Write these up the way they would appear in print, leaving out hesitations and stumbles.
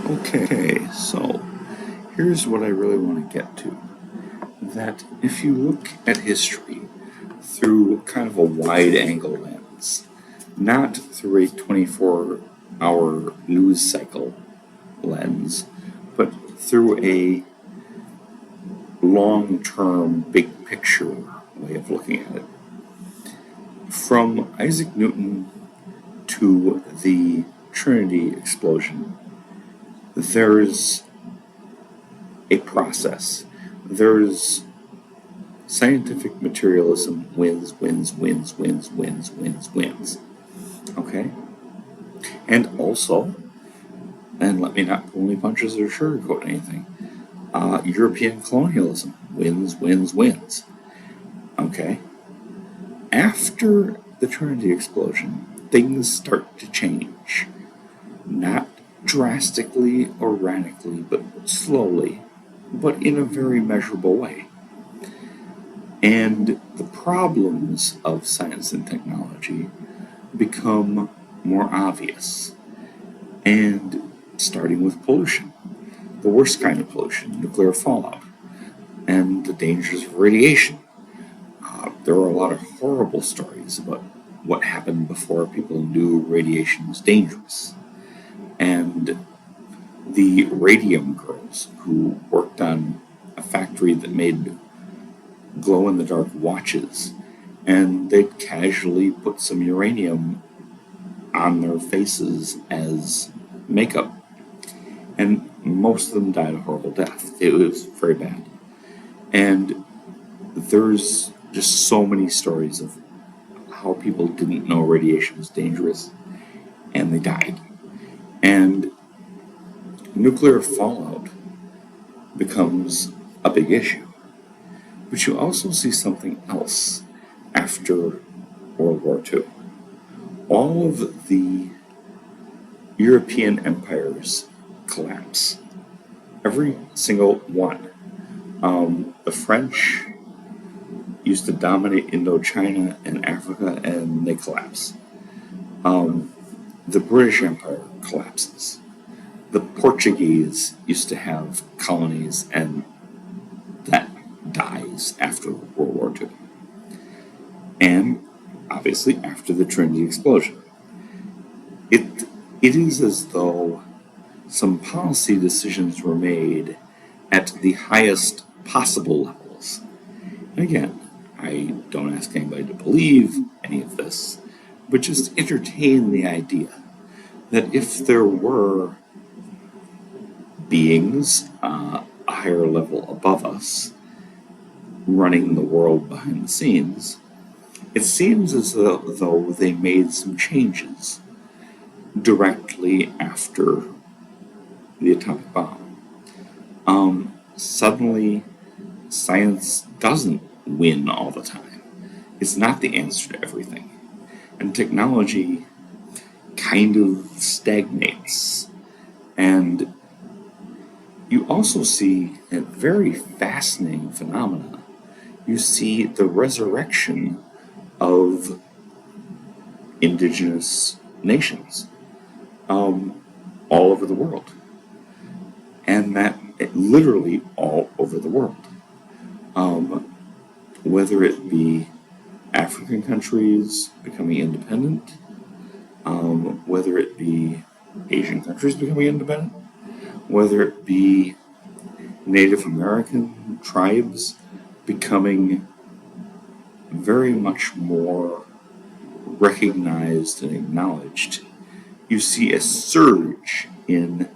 Okay, so here's what I really want to get to. That if you look at history through kind of a wide angle lens, not through a 24-hour news cycle lens, but through a long term, big picture way of looking at it. From Isaac Newton to the Trinity explosion, there's a process. There's scientific materialism wins. Okay? And also, and let me not pull any punches or sugarcoat anything, European colonialism wins. Okay? After the Trinity explosion, things start to change. Not drastically or radically, but slowly, but in a very measurable way. And the problems of science and technology become more obvious. And starting with pollution, the worst kind of pollution, nuclear fallout, and the dangers of radiation. There are a lot of horrible stories about what happened before people knew radiation was dangerous. And the radium girls who worked on a factory that made glow-in-the-dark watches, and they'd casually put some uranium on their faces as makeup. And most of them died a horrible death. It was very bad. And there's just so many stories of how people didn't know radiation was dangerous, and they died. And nuclear fallout becomes a big issue. But you also see something else after World War II. All of the European empires collapse. Every single one. The French used to dominate Indochina and Africa, and they collapse. The British Empire collapses. The Portuguese used to have colonies, and that dies after World War II. And obviously after the Trinity explosion. It is as though some policy decisions were made at the highest possible levels. And again, I don't ask anybody to believe any of this, but just entertain the idea that if there were beings a higher level above us running the world behind the scenes, it seems as though they made some changes directly after the atomic bomb. Suddenly, science doesn't win all the time. It's not the answer to everything. And technology kind of stagnates. And you also see a very fascinating phenomena. You see the resurrection of indigenous nations all over the world. And that literally all over the world. Whether it be African countries becoming independent, whether it be Asian countries becoming independent, whether it be Native American tribes becoming very much more recognized and acknowledged, you see a surge in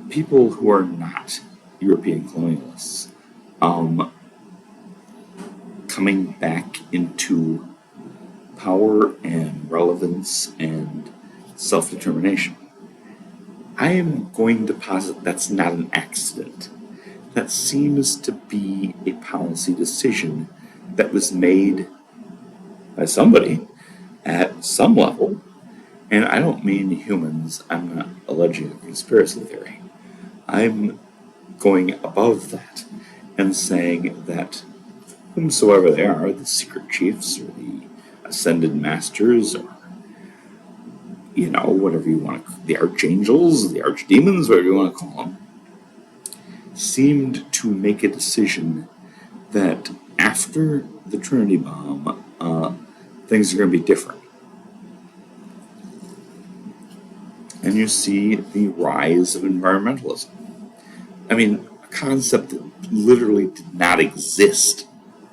people who are not European colonialists coming back into power and relevance and self-determination. I am going to posit that's not an accident. That seems to be a policy decision that was made by somebody at some level. And I don't mean humans. I'm not alleging a conspiracy theory. I'm going above that and saying that whomsoever they are, the secret chiefs or the ascended masters or whatever you want to, the archangels, the archdemons, whatever you want to call them, seemed to make a decision that after the Trinity bomb, things are going to be different. And you see the rise of environmentalism. I mean, a concept that literally did not exist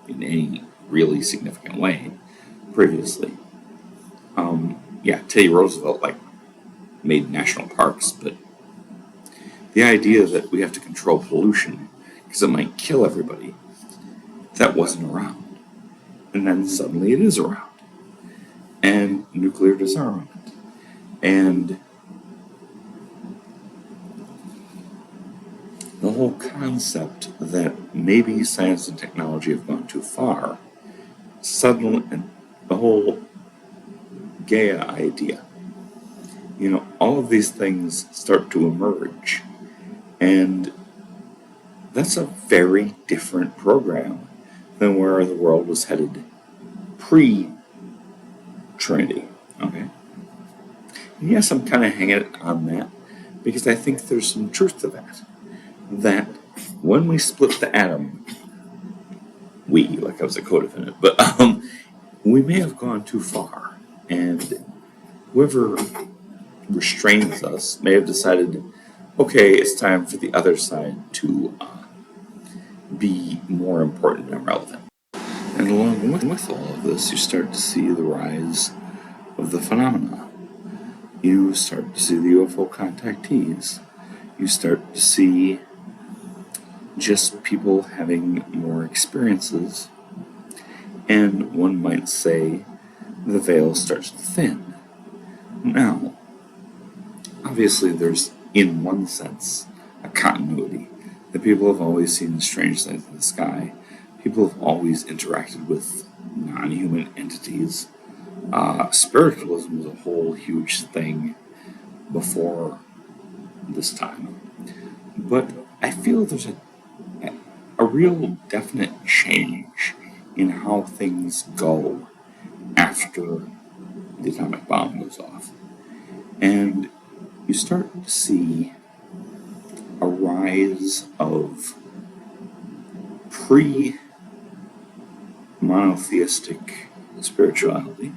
in any really significant way previously. Teddy Roosevelt made national parks, but the idea that we have to control pollution because it might kill everybody, that wasn't around. And then suddenly it is around. And nuclear disarmament. And the whole concept that maybe science and technology have gone too far, suddenly, and the whole Gaia idea, all of these things start to emerge. And that's a very different program than where the world was headed pre-Trinity. Okay? And yes, I'm kind of hanging on that because I think there's some truth to that. That when we split the atom, like I was a co-defendant, but we may have gone too far. And whoever restrains us may have decided, okay, it's time for the other side to be more important and relevant. And along with all of this, you start to see the rise of the phenomena. You start to see the UFO contactees. You start to see just people having more experiences. And one might say the veil starts to thin. Now, obviously there's, in one sense, a continuity. That people have always seen strange things in the sky. People have always interacted with non-human entities. Spiritualism was a whole huge thing before this time. But I feel there's a real definite change in how things go after the atomic bomb goes off. And you start to see a rise of pre-monotheistic spirituality.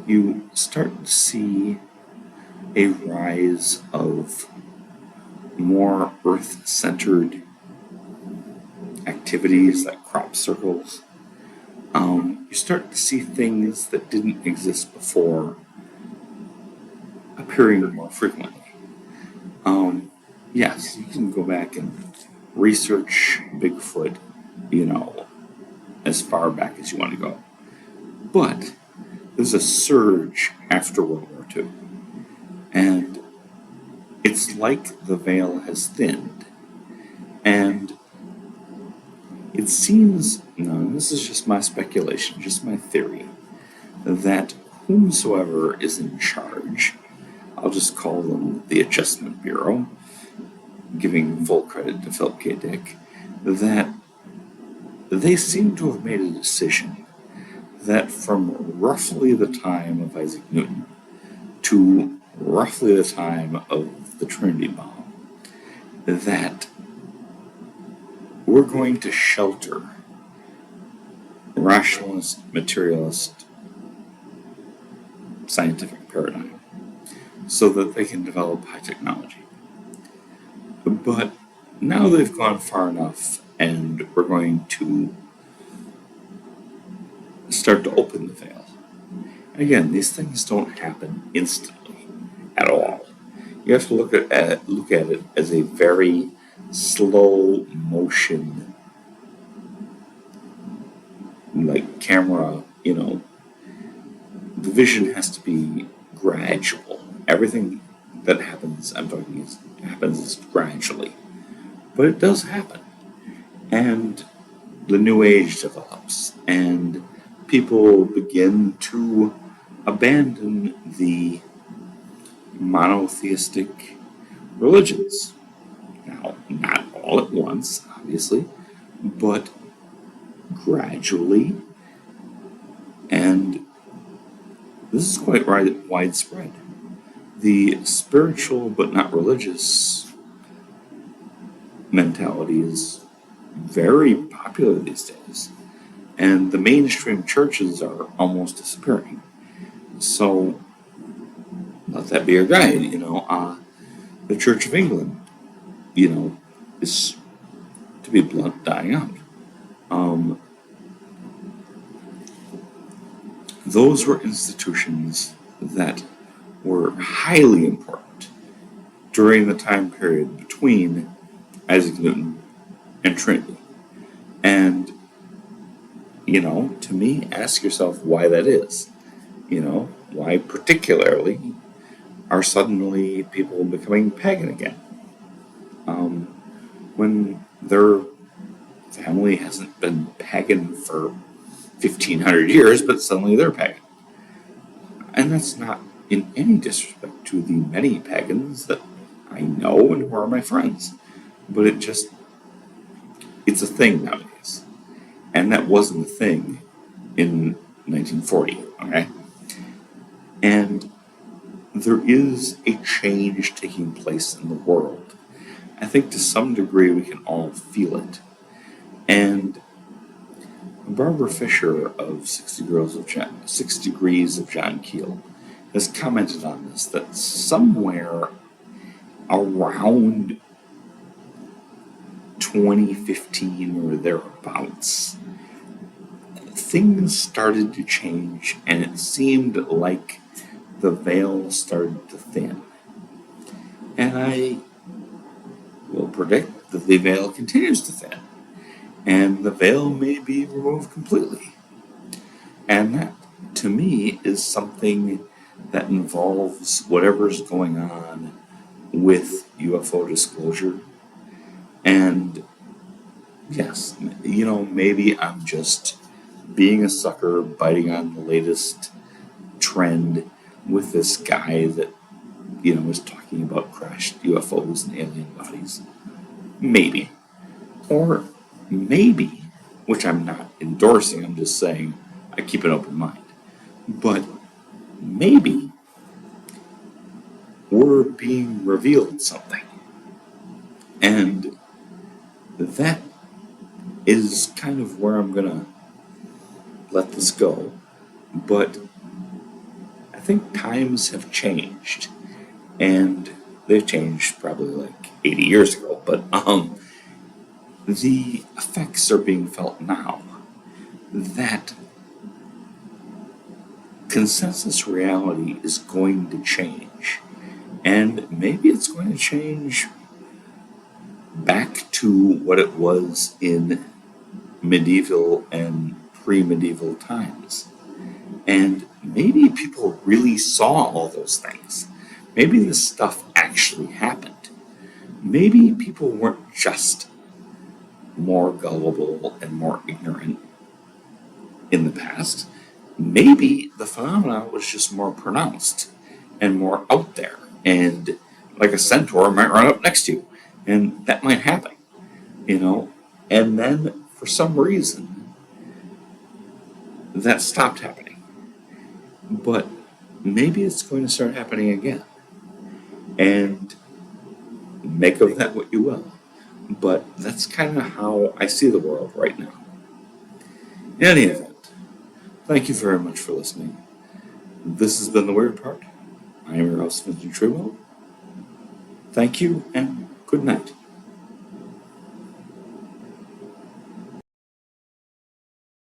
You start to see a rise of more earth-centered activities like crop circles. You start to see things that didn't exist before appearing more frequently. Yes, you can go back and research Bigfoot, as far back as you want to go. But there's a surge after World War II. And it's like the veil has thinned. And it seems, this is just my speculation, just my theory, that whomsoever is in charge, I'll just call them the Adjustment Bureau, giving full credit to Philip K. Dick, that they seem to have made a decision that from roughly the time of Isaac Newton to roughly the time of the Trinity bomb, that we're going to shelter rationalist, materialist, scientific paradigm so that they can develop high technology. But now they've gone far enough, and we're going to start to open the veil. And again, these things don't happen instantly at all. You have to look at it as a very slow motion, like camera. The vision has to be gradual. Everything that happens, happens gradually. But it does happen. And the New Age develops, and people begin to abandon the monotheistic religions. Now, not all at once, obviously, but gradually. And this is quite widespread. The spiritual but not religious mentality is very popular these days, and the mainstream churches are almost disappearing. So let that be your guide. The Church of England, is, to be blunt, dying out. Um, those were institutions that were highly important during the time period between Isaac Newton and Trinity. And, to me, ask yourself why that is. Why particularly are suddenly people becoming pagan again? When their family hasn't been pagan for 1,500 years, but suddenly they're pagan. And that's not in any disrespect to the many pagans that I know and who are my friends. But it's a thing nowadays. And that wasn't a thing in 1940, okay? And there is a change taking place in the world. I think to some degree we can all feel it. And Barbara Fisher of 6 Degrees of John Keel has commented on this, that somewhere around 2015 or thereabouts, things started to change, and it seemed like the veil started to thin. And I will predict that the veil continues to thin, and the veil may be removed completely. And that, to me, is something that involves whatever's going on with UFO disclosure. And yes, maybe I'm just being a sucker, biting on the latest trend with this guy that, is talking about crashed UFOs and alien bodies. Maybe. Or maybe, which I'm not endorsing, I'm just saying I keep an open mind. But maybe we're being revealed something. And that is kind of where I'm going to let this go. But I think times have changed. And they've changed probably like 80 years ago. But the effects are being felt now. That consensus reality is going to change. And maybe it's going to change back to what it was in medieval and pre-medieval times. And maybe people really saw all those things. Maybe this stuff actually happened. Maybe people weren't just more gullible and more ignorant in the past. Maybe the phenomena was just more pronounced and more out there. And like a centaur might run up next to you. And that might happen, And then for some reason, that stopped happening. But maybe it's going to start happening again. And make of that what you will. But that's kind of how I see the world right now. In any event, thank you very much for listening. This has been The Weird Part. I am your host, Vincent Trudeau. Thank you, and good night.